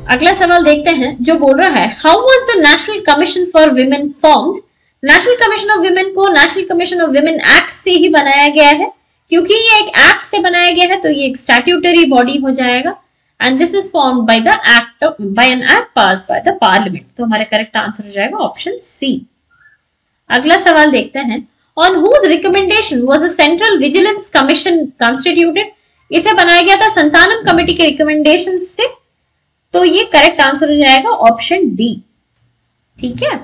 अगला सवाल देखते हैं जो बोल रहा है how was the National Commission for Women formed. National Commission of Women को National Commission of Women Act से ही बनाया गया है। क्योंकि ये एक एक्ट से बनाया गया है तो ये एक स्टैट्यूटरी बॉडी हो जाएगा and this is formed by the act by an act pass by the parliament. तो हमारा करेक्ट आंसर हो जाएगा ऑप्शन सी। अगला सवाल देखते हैं on whose recommendation was the central vigilance commission constituted. इसे बनाया गया था संतानम कमेटी के रिकमेंडेशन से। तो ये करेक्ट आंसर हो जाएगा ऑप्शन डी। ठीक है,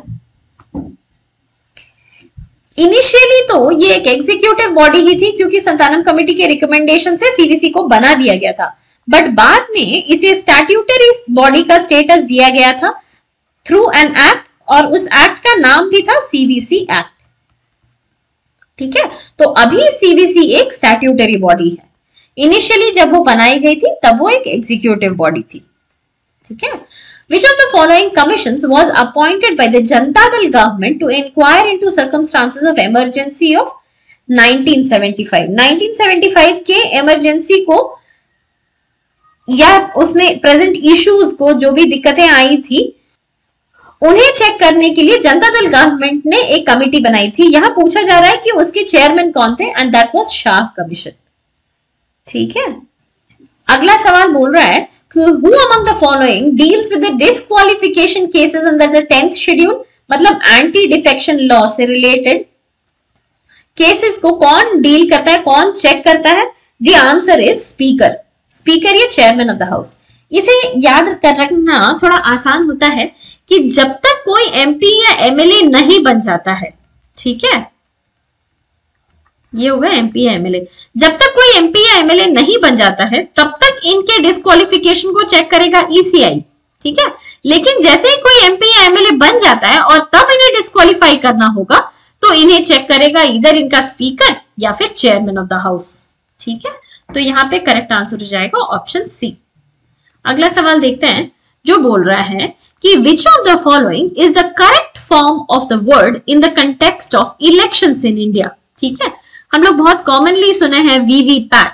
इनिशियली तो ये एक एग्जीक्यूटिव बॉडी ही थी क्योंकि संतानम कमेटी के रिकमेंडेशन से सीवीसी को बना दिया गया था, बट बाद में इसे स्टैट्यूटरी बॉडी का स्टेटस दिया गया था थ्रू एन एक्ट और उस एक्ट का नाम भी था सीवीसी एक्ट। ठीक है, तो अभी सीवीसी एक स्टैट्यूटरी बॉडी है। इनिशियली जब वो बनाई गई थी तब वो एक एग्जीक्यूटिव बॉडी थी। ठीक है, which of the following commissions was appointed by the Janata Dal government to inquire into circumstances of emergency of 1975। 1975 के इमरजेंसी को या उसमें प्रेजेंट इश्यूज को जो भी दिक्कतें आई थी उन्हें चेक करने के लिए जनता दल गवर्नमेंट ने एक कमेटी बनाई थी। यहां पूछा जा रहा है कि उसके चेयरमैन कौन थे and that was Shah commission. ठीक है, अगला सवाल बोल रहा है who among the following deals with the disqualification cases under the 10th schedule। मतलब एंटी डिफेक्शन लॉ से रिलेटेड केसेस को कौन डील करता है, कौन चेक करता है? The answer is speaker. Speaker या चेयरमैन ऑफ द हाउस। इसे याद कर रखना थोड़ा आसान होता है कि जब तक कोई एमपी या एमएलए नहीं बन जाता है, ठीक है, ये होगा एमपी या एमएलए, जब तक कोई एमपी या एमएलए नहीं बन जाता है तब तक इनके डिस्क्वालिफिकेशन को चेक करेगा ईसीआई। ठीक है, लेकिन जैसे ही कोई एमपी या एमएलए बन जाता है और तब इन्हें डिस्क्वालिफाई करना होगा तो इन्हें चेक करेगा इधर इनका स्पीकर या फिर चेयरमैन ऑफ द हाउस। ठीक है, तो यहाँ पे करेक्ट आंसर हो जाएगा ऑप्शन सी। अगला सवाल देखते हैं जो बोल रहा है कि which of the following is the correct form of the word in the context of elections in India. ठीक है, हम लोग बहुत कॉमनली सुने हैं वीवीपैट।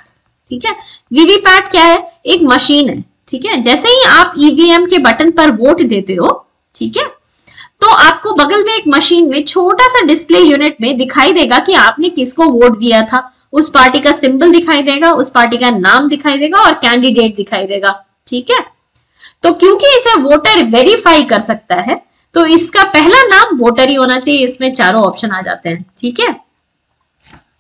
ठीक है, वीवीपैट क्या है? एक मशीन है। ठीक है, जैसे ही आप ईवीएम के बटन पर वोट देते हो, ठीक है, तो आपको बगल में एक मशीन में छोटा सा डिस्प्ले यूनिट में दिखाई देगा कि आपने किसको वोट दिया था। उस पार्टी का सिंबल दिखाई देगा, उस पार्टी का नाम दिखाई देगा और कैंडिडेट दिखाई देगा। ठीक है, तो क्योंकि इसे वोटर वेरीफाई कर सकता है तो इसका पहला नाम वोटर ही होना चाहिए। इसमें चारों ऑप्शन आ जाते हैं। ठीक है,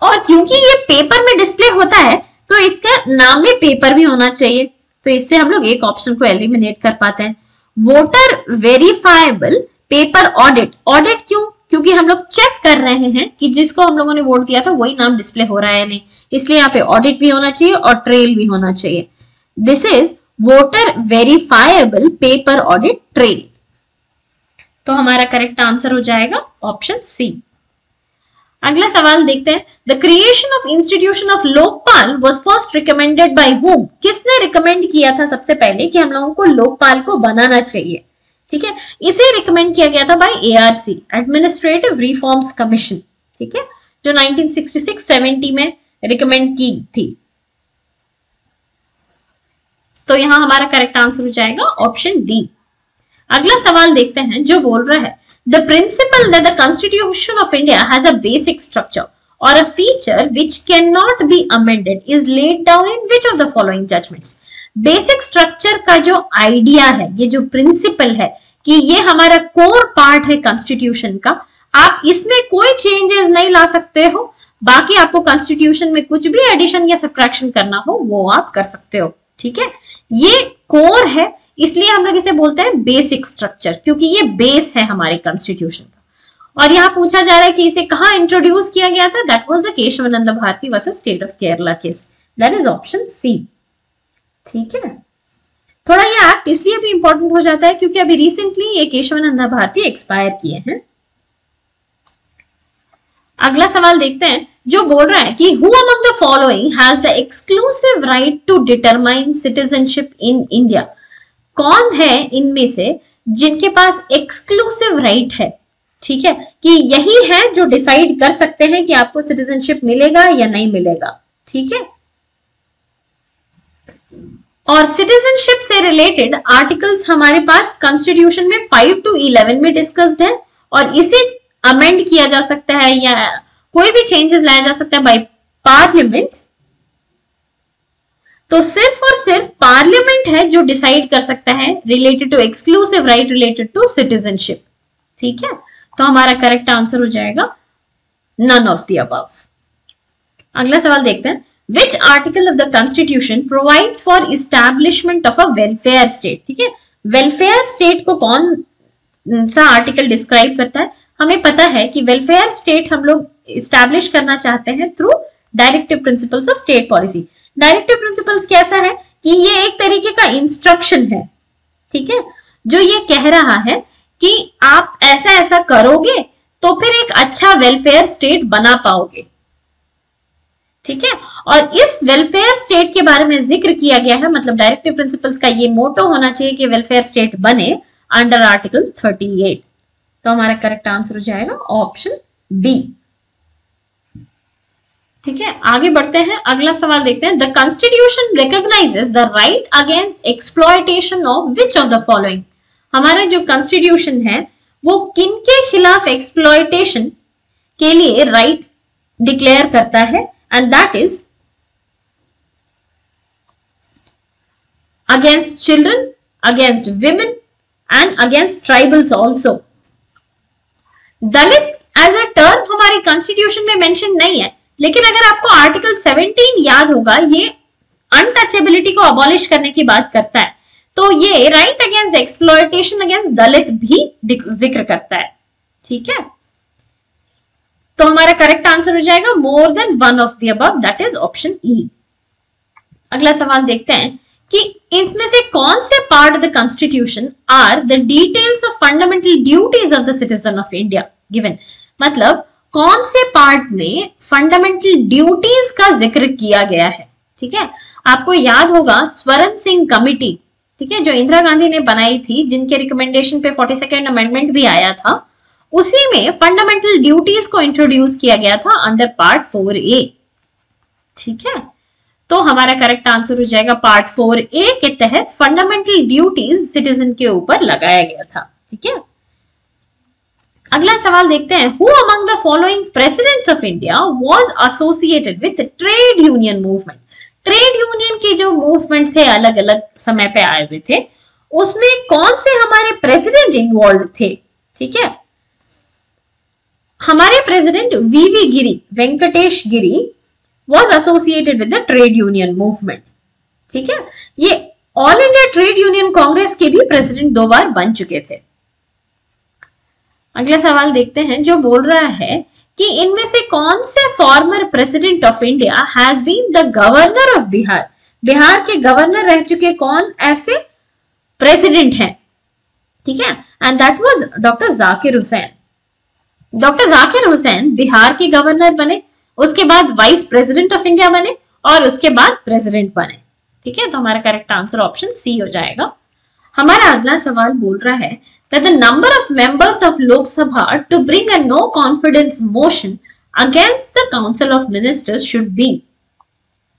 और क्योंकि ये पेपर में डिस्प्ले होता है तो इसका नाम में पेपर भी होना चाहिए। तो इससे हम लोग एक ऑप्शन को एलिमिनेट कर पाते हैं। Voter verifiable paper audit. Audit क्यों? क्योंकि हम लोग चेक कर रहे हैं कि जिसको हम लोगों ने वोट दिया था वही नाम डिस्प्ले हो रहा है नहीं, इसलिए यहाँ पे ऑडिट भी होना चाहिए और ट्रेल भी होना चाहिए। This is voter verifiable paper audit trail. तो हमारा करेक्ट आंसर हो जाएगा ऑप्शन सी। अगला सवाल देखते हैं the creation of institution of Lokpal was first recommended by whom. किसने रिकमेंड किया था सबसे पहले कि हम लोगों को लोकपाल को बनाना चाहिए? ठीक है, इसे रिकमेंड किया गया था by ARC, administrative reforms commission. ठीक है, जो 1966-70 में रिकमेंड की थी। तो यहां हमारा करेक्ट आंसर हो जाएगा ऑप्शन डी। अगला सवाल देखते हैं जो बोल रहा है The principle that the Constitution of India has a basic structure or a feature which cannot be amended is laid down in which of the following judgments? Basic structure का जो आइडिया है, ये जो प्रिंसिपल है कि ये हमारा core part है कॉन्स्टिट्यूशन का, आप इसमें कोई चेंजेस नहीं ला सकते हो। बाकी आपको कॉन्स्टिट्यूशन में कुछ भी एडिशन या सब्ट्रैक्शन करना हो वो आप कर सकते हो। ठीक है, ये कोर है, इसलिए हम लोग इसे बोलते हैं बेसिक स्ट्रक्चर, क्योंकि ये बेस है हमारे कॉन्स्टिट्यूशन का। और यहाँ पूछा जा रहा है कि इसे कहाँ इंट्रोड्यूस किया गया था? That was the Kesavananda Bharati versus state of Kerala case. That is option C. ठीक है, थोड़ा ये एक्ट इसलिए भी इंपॉर्टेंट हो जाता है क्योंकि अभी रिसेंटली ये केशवानंद भारती एक्सपायर किए हैं। अगला सवाल देखते हैं जो बोल रहा है कि who among the following has the exclusive right to determine citizenship in India. कौन है इनमें से जिनके पास एक्सक्लूसिव राइट है? ठीक है, कि यही है जो डिसाइड कर सकते हैं कि आपको सिटीजनशिप मिलेगा या नहीं मिलेगा। ठीक है, और सिटीजनशिप से रिलेटेड आर्टिकल्स हमारे पास कॉन्स्टिट्यूशन में 5 to 11 में डिस्कस्ड है और इसे अमेंड किया जा सकता है या कोई भी चेंजेस लाया जा सकता है बाय पार्लियामेंट। तो सिर्फ और सिर्फ पार्लियामेंट है जो डिसाइड कर सकता है related to exclusive right related to citizenship. ठीक है, तो हमारा करेक्ट आंसर हो जाएगा नन ऑफ द अबव। अगला सवाल देखते हैं, which article of the constitution provides for establishment of a welfare state. ठीक है, वेलफेयर स्टेट को कौन सा आर्टिकल डिस्क्राइब करता है? हमें पता है कि वेलफेयर स्टेट हम लोग इस्टेब्लिश करना चाहते हैं through directive principles of state policy. Directive principles कैसा है कि ये एक तरीके का इंस्ट्रक्शन है, ठीक है, जो ये कह रहा है कि आप ऐसा ऐसा करोगे तो फिर एक अच्छा वेलफेयर स्टेट बना पाओगे। ठीक है, और इस वेलफेयर स्टेट के बारे में जिक्र किया गया है, मतलब डायरेक्टिव प्रिंसिपल्स का ये मोटो होना चाहिए कि वेलफेयर स्टेट बने अंडर आर्टिकल 38। तो हमारा करेक्ट आंसर हो जाएगा ऑप्शन बी। ठीक है, आगे बढ़ते हैं, अगला सवाल देखते हैं, the constitution recognises the right against exploitation of which of the following. हमारा जो कॉन्स्टिट्यूशन है वो किन के खिलाफ एक्सप्लॉयटेशन के लिए राइट डिक्लेयर करता है, and that is against children, against women and against tribals also. Dalit as a term हमारे कॉन्स्टिट्यूशन में मेंशन नहीं है, लेकिन अगर आपको आर्टिकल 17 याद होगा, ये अनटचेबिलिटी को अबॉलिश करने की बात करता है, तो ये राइट अगेंस्ट एक्सप्लॉयटेशन अगेंस्ट दलित भी जिक्र करता है। ठीक है, तो हमारा करेक्ट आंसर हो जाएगा more than one of the above, that is option E. अगला सवाल देखते हैं कि इसमें से कौन से part of the constitution are the details of fundamental duties of the citizen of India given. मतलब कौन से पार्ट में फंडामेंटल ड्यूटीज का जिक्र किया गया है। ठीक है, आपको याद होगा स्वर्ण सिंह कमिटी, ठीक है, जो इंदिरा गांधी ने बनाई थी, जिनके रिकमेंडेशन पे 42nd अमेंडमेंट भी आया था, उसी में फंडामेंटल ड्यूटीज को इंट्रोड्यूस किया गया था अंडर पार्ट 4A। ठीक है, तो हमारा करेक्ट आंसर हो जाएगा पार्ट 4A के तहत फंडामेंटल ड्यूटीज सिटीजन के ऊपर लगाया गया था। ठीक है, अगला सवाल देखते हैं, who among the following presidents of India was associated with trade union movement. Trade union की जो मूवमेंट थे अलग अलग समय पे आए हुए थे, उसमें कौन से हमारे प्रेसिडेंट इन्वॉल्व थे। ठीक है, हमारे president V V Giri, Venkatesh Giri was associated with the trade union movement। ठीक है, ये all India trade union Congress के भी प्रेसिडेंट 2 बार बन चुके थे। अगला सवाल देखते हैं, जो बोल रहा है कि इनमें से कौन से former president of India has been the governor of Bihar. Bihar के गवर्नर रह चुके कौन ऐसे प्रेसिडेंट हैं। ठीक है, and that was doctor Zakir Hussain. Doctor Zakir Hussain Bihar के गवर्नर बने, उसके बाद वाइस प्रेसिडेंट ऑफ इंडिया बने और उसके बाद प्रेसिडेंट बने। ठीक है, तो हमारा करेक्ट आंसर ऑप्शन सी हो जाएगा। हमारा अगला सवाल बोल रहा है that the number of members of Lok Sabha to bring a no confidence motion against the Council of Ministers should be।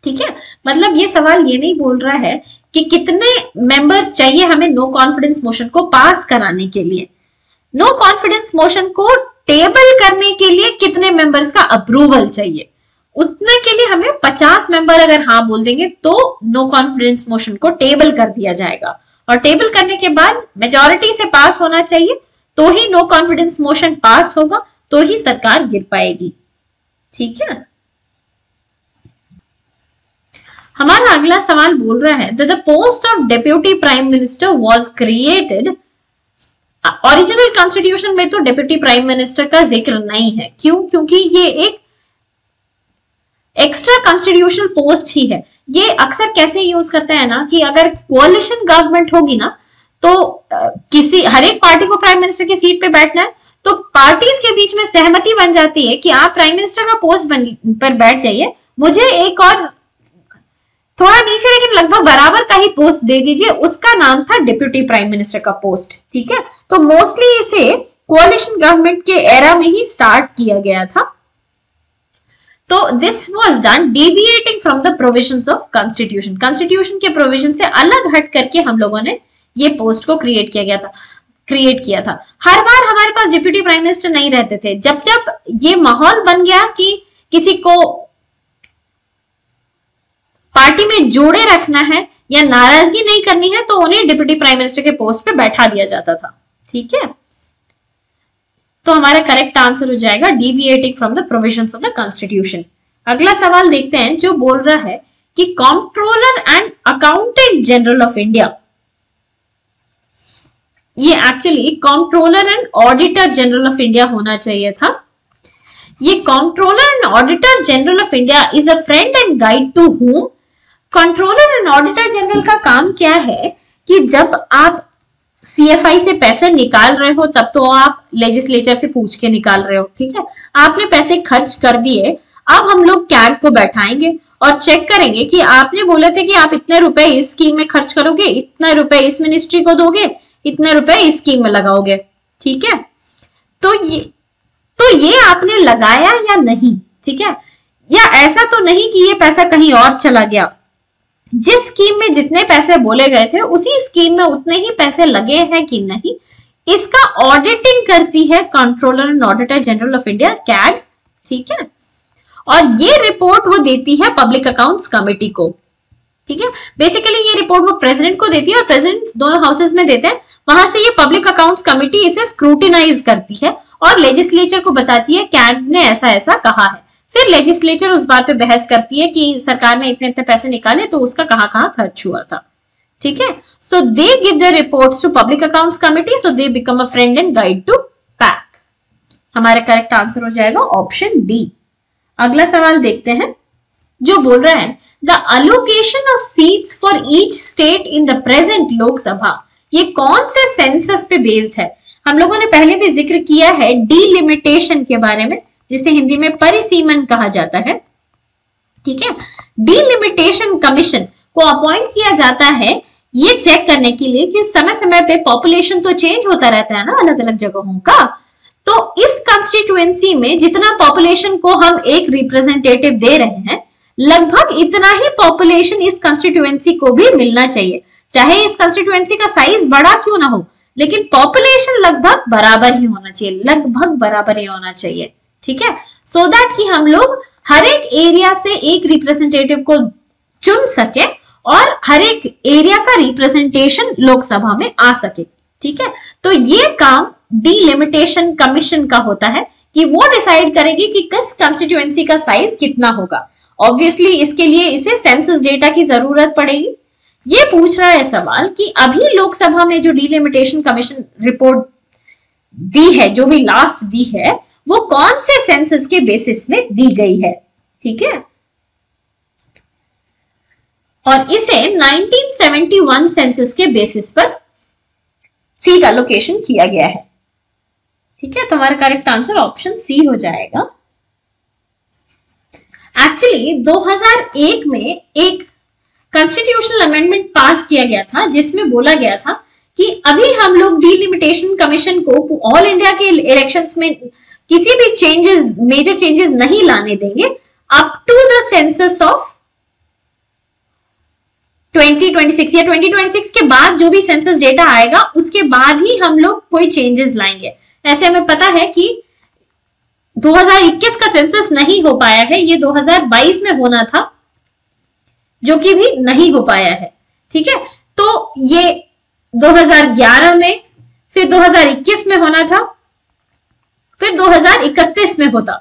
ठीक है, मतलब ये सवाल ये नहीं बोल रहा है कि कितने मेंबर्स चाहिए हमें नो कॉन्फिडेंस मोशन को पास कराने के लिए। नो कॉन्फिडेंस मोशन को टेबल करने के लिए कितने मेंबर्स का अप्रूवल चाहिए, उतने के लिए हमें 50 मेंबर अगर हाँ बोल देंगे तो नो कॉन्फिडेंस मोशन को टेबल कर दिया जाएगा, और टेबल करने के बाद मेजॉरिटी से पास होना चाहिए, तो ही नो कॉन्फिडेंस मोशन पास होगा, तो ही सरकार गिर पाएगी। ठीक है, हमारा अगला सवाल बोल रहा है the post of deputy prime minister was created. Original constitution में तो डेप्यूटी प्राइम मिनिस्टर का जिक्र नहीं है, क्यों? क्योंकि ये एक एक्स्ट्रा कॉन्स्टिट्यूशनल पोस्ट ही है। ये अक्सर कैसे यूज करता है ना कि अगर कोalition गवर्नमेंट होगी ना, तो किसी हर एक पार्टी को प्राइम मिनिस्टर की सीट पे बैठना है, तो पार्टीज के बीच में सहमति बन जाती है कि आप प्राइम मिनिस्टर का पोस्ट पर बैठ जाइए, मुझे एक और थोड़ा नीचे लेकिन लगभग बराबर का ही पोस्ट दे दीजिए। उसका नाम था डिप्यूटी प्राइम मिनिस्टर का पोस्ट। ठीक है, तो मोस्टली इसे कोalition गवर्नमेंट के एरा में ही स्टार्ट किया गया था। तो this was done deviating from the provisions of constitution, constitution के प्रोविजन से अलग हट करके हम लोगों ने ये पोस्ट को क्रिएट किया था। हर बार हमारे पास डिप्यूटी प्राइम मिनिस्टर नहीं रहते थे। जब जब ये माहौल बन गया कि किसी को पार्टी में जोड़े रखना है या नाराजगी नहीं करनी है, तो उन्हें डिप्यूटी प्राइम मिनिस्टर के पोस्ट पे बैठा दिया जाता था। ठीक है, तो हमारा करेक्ट आंसर हो जाएगा deviating from the provisions of the constitution. अगला सवाल देखते हैं जो बोल रहा है कि Controller and Accountant General of India, ये actually Controller and Auditor General of India होना चाहिए था। ये Controller and Auditor General of India is a friend and guide to whom. Controller and Auditor General का काम क्या है कि जब आप सीएफआई से पैसे निकाल रहे हो तब तो आप लेजिस्लेचर से पूछ के निकाल रहे हो। ठीक है, आपने पैसे खर्च कर दिए, अब हम लोग कैग को बैठाएंगे और चेक करेंगे कि आपने बोले थे कि आप इतने रुपए इस स्कीम में खर्च करोगे, इतने रुपए इस मिनिस्ट्री को दोगे, इतने रुपए इस स्कीम में लगाओगे। ठीक है, तो ये आपने लगाया या नहीं। ठीक है, या ऐसा तो नहीं कि ये पैसा कहीं और चला गया। जिस स्कीम में जितने पैसे बोले गए थे उसी स्कीम में उतने ही पैसे लगे हैं कि नहीं, इसका ऑडिटिंग करती है controller and Auditor General of India, CAG. ठीक है, और ये रिपोर्ट वो देती है पब्लिक अकाउंट्स कमेटी को। ठीक है, बेसिकली ये रिपोर्ट वो प्रेसिडेंट को देती है और प्रेसिडेंट दोनों हाउसेस में देते हैं। वहां से ये पब्लिक अकाउंट्स कमेटी इसे स्क्रूटिनाइज करती है और लेजिस्लेचर को बताती है कैग ने ऐसा ऐसा कहा है। फिर लेजिस्लेचर उस बात पे बहस करती है कि सरकार ने इतने इतने पैसे निकाले तो उसका कहां खर्च हुआ था। ठीक है, so they give the reports to Public Accounts Committee, so they become a friend and guide to PAC. हमारा करेक्ट आंसर हो जाएगा ऑप्शन डी। अगला सवाल देखते हैं जो बोल रहा है the allocation of seats for each state in the present Lok Sabha, ये कौन से सेंसस पे बेस्ड है। हम लोगों ने पहले भी जिक्र किया है डीलिमिटेशन के बारे में, जिसे हिंदी में परिसीमन कहा जाता है। ठीक है, डीलिमिटेशन कमीशन को अपॉइंट किया जाता है ये चेक करने के लिए कि समय समय पे पॉपुलेशन तो चेंज होता रहता है ना अलग अलग जगहों का, तो इस कंस्टिट्यूएंसी में जितना पॉपुलेशन को हम एक रिप्रेजेंटेटिव दे रहे हैं, लगभग इतना ही पॉपुलेशन इस कंस्टिट्यूएंसी को भी मिलना चाहिए। चाहे इस कंस्टिट्यूएंसी का साइज बड़ा क्यों ना हो, लेकिन पॉपुलेशन लगभग बराबर ही होना चाहिए, लगभग बराबर ही होना चाहिए। ठीक है, सो दैट कि हम लोग हर एक एरिया से एक रिप्रेजेंटेटिव को चुन सके और हर एक एरिया का रिप्रेजेंटेशन लोकसभा में आ सके। ठीक है, तो ये काम डीलिमिटेशन कमीशन का होता है कि वो डिसाइड करेगी कि किस कंस्टिट्यूएंसी का साइज कितना होगा। ऑब्वियसली इसके लिए इसे सेंसस डेटा की जरूरत पड़ेगी। ये पूछ रहा है सवाल कि अभी लोकसभा में जो डीलिमिटेशन कमीशन रिपोर्ट दी है, जो भी लास्ट दी है, वो कौन से सेंसस के बेसिस में दी गई है। ठीक है, और इसे 1971 सेंसस के बेसिस पर सीट एलोकेशन किया गया है। ठीक है, तो हमारा करेक्ट आंसर ऑप्शन सी हो जाएगा। एक्चुअली 2001 में एक कॉन्स्टिट्यूशनल अमेंडमेंट पास किया गया था जिसमें बोला गया था कि अभी हम लोग डीलिमिटेशन कमीशन को ऑल इंडिया के इलेक्शंस में किसी भी चेंजेस, मेजर चेंजेस नहीं लाने देंगे up to the census of 2026 या 2026 के बाद जो भी सेंसस डेटा आएगा उसके बाद ही हम लोग कोई चेंजेस लाएंगे। ऐसे हमें पता है कि 2021 का सेंसस नहीं हो पाया है, ये 2022 में होना था जो कि भी नहीं हो पाया है। ठीक है, तो ये 2011 में, फिर 2021 में होना था, फिर 2031 में होता।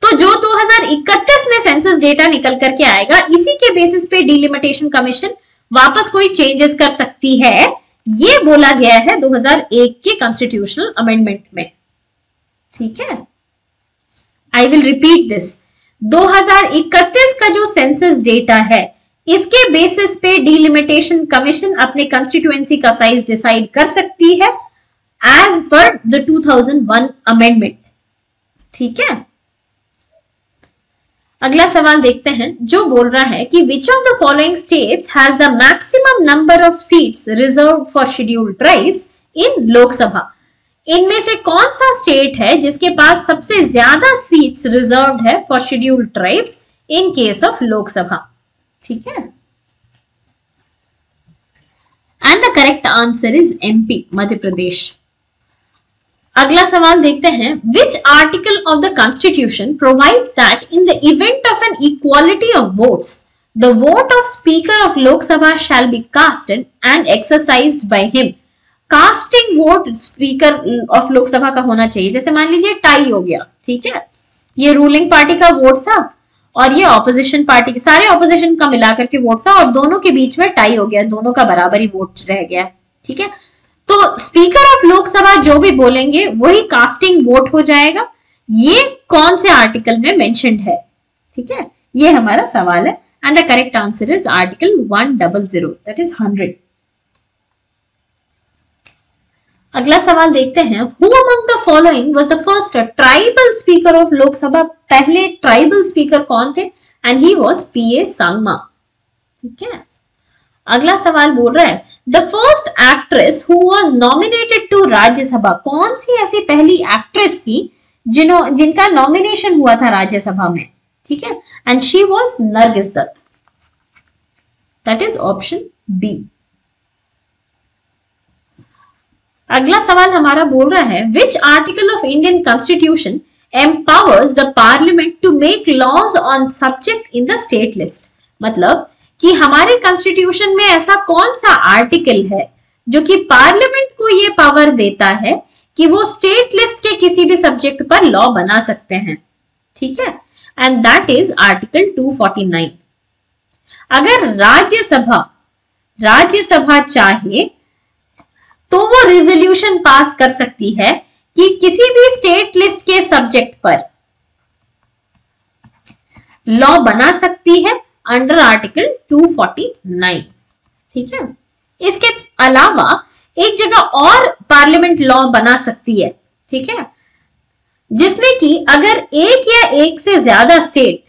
तो जो 2031 में सेंसस डेटा निकल करके आएगा, इसी के बेसिस पे डीलिमिटेशन कमीशन वापस कोई चेंजेस कर सकती है, ये बोला गया है 2001 के कॉन्स्टिट्यूशनल अमेंडमेंट में। ठीक है, आई विल रिपीट दिस, 2031 का जो सेंसस डेटा है इसके बेसिस पे डीलिमिटेशन कमीशन अपने कंस्टिट्यूएंसी का साइज डिसाइड कर सकती है एज पर द 2001 अमेंडमेंट। ठीक है, अगला सवाल देखते हैं जो बोल रहा है कि which of the following states has the maximum number of seats reserve for scheduled tribes इन लोकसभा। इनमें से कौन सा स्टेट है जिसके पास सबसे ज्यादा सीट्स रिजर्व्ड है for scheduled tribes in case of Lok Sabha? ठीक है, and the correct answer is MP, Madhya Pradesh. अगला सवाल देखते हैं, which article of the constitution provides that in the event of an equality of votes the vote of speaker of Lok Sabha shall be casted and exercised by him. Casting vote speaker of Lok Sabha का होना चाहिए। जैसे मान लीजिए tie हो गया, ठीक है, ये रूलिंग पार्टी का वोट था और ये ऑपोजिशन पार्टी के, सारे ऑपोजिशन का मिलाकर के वोट था और दोनों के बीच में टाई हो गया, दोनों का बराबर ही वोट रह गया, ठीक है। तो स्पीकर ऑफ लोकसभा जो भी बोलेंगे वही कास्टिंग वोट हो जाएगा। ये कौन से आर्टिकल में मेंशन्ड है? ठीक है, ये हमारा सवाल है and the correct answer is article 100, that is 100। अगला सवाल देखते हैं, who among the following was the first tribal speaker of Lok Sabha? पहले ट्राइबल स्पीकर कौन थे? And he was P A Sangma. ठीक है, अगला सवाल बोल रहा है, the first actress who was nominated to Rajya Sabha? कौन सी ऐसी पहली एक्ट्रेस थी जिनका नॉमिनेशन हुआ था राज्यसभा में? ठीक है, and she was Nargis Dutt, that is option B. अगला सवाल हमारा बोल रहा है, which article of Indian constitution empowers the parliament to make laws on subject in the state list? मतलब कि हमारे कॉन्स्टिट्यूशन में ऐसा कौन सा आर्टिकल है जो कि पार्लियामेंट को ये पावर देता है कि वो स्टेट लिस्ट के किसी भी सब्जेक्ट पर लॉ बना सकते हैं? ठीक है, एंड दैट इज आर्टिकल 249। अगर राज्यसभा चाहे तो वो रिजोल्यूशन पास कर सकती है कि किसी भी स्टेट लिस्ट के सब्जेक्ट पर लॉ बना सकती है अंडर आर्टिकल 249। ठीक है, इसके अलावा एक जगह और पार्लियामेंट लॉ बना सकती है, ठीक है, जिसमें कि अगर एक या एक से ज्यादा स्टेट,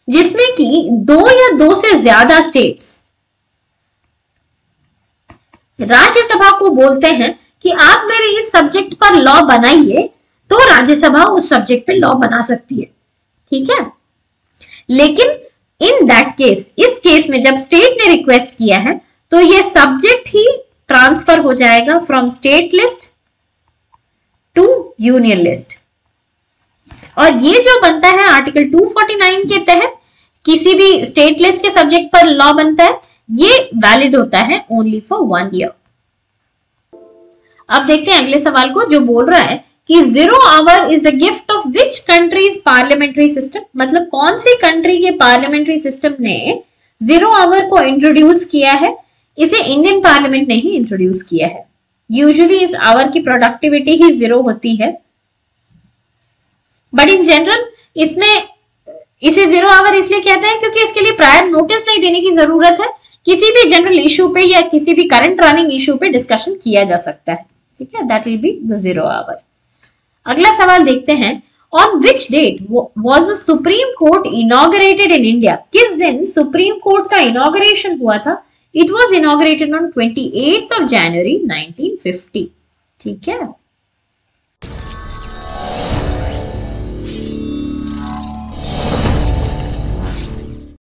जिसमें कि दो या दो से ज्यादा स्टेट्स राज्यसभा को बोलते हैं कि आप मेरे इस सब्जेक्ट पर लॉ बनाइए, तो राज्यसभा उस सब्जेक्ट पे लॉ बना सकती है। ठीक है, लेकिन इन दैट केस, इस केस में जब स्टेट ने रिक्वेस्ट किया है तो ये सब्जेक्ट ही ट्रांसफर हो जाएगा from state list to union list. और ये जो बनता है आर्टिकल 249 के तहत किसी भी स्टेट लिस्ट के सब्जेक्ट पर लॉ बनता है, ये वैलिड होता है ओनली फॉर 1 ईयर। अब देखते हैं अगले सवाल को, जो बोल रहा है कि 0 our is the gift of which countries parliamentary system? मतलब कौन सी कंट्री के पार्लियामेंट्री सिस्टम ने 0 आवर को इंट्रोड्यूस किया है? इसे इंडियन पार्लियामेंट ने ही इंट्रोड्यूस किया है। यूजुअली इस आवर की प्रोडक्टिविटी ही 0 होती है, बट इन जनरल इसमें इसे 0 आवर इसलिए कहते हैं क्योंकि इसके लिए प्रायर नोटिस नहीं देने की जरूरत है। किसी भी जनरल इशू पे या किसी भी करंट रनिंग इशू पे डिस्कशन किया जा सकता है। ठीक है, that will be the 0 hour. अगला सवाल देखते हैं, on which date was the supreme court inaugurated in India? किस दिन सुप्रीम कोर्ट का इनॉग्रेशन हुआ था? It was inaugurated on 28th of January 1950। ठीक है।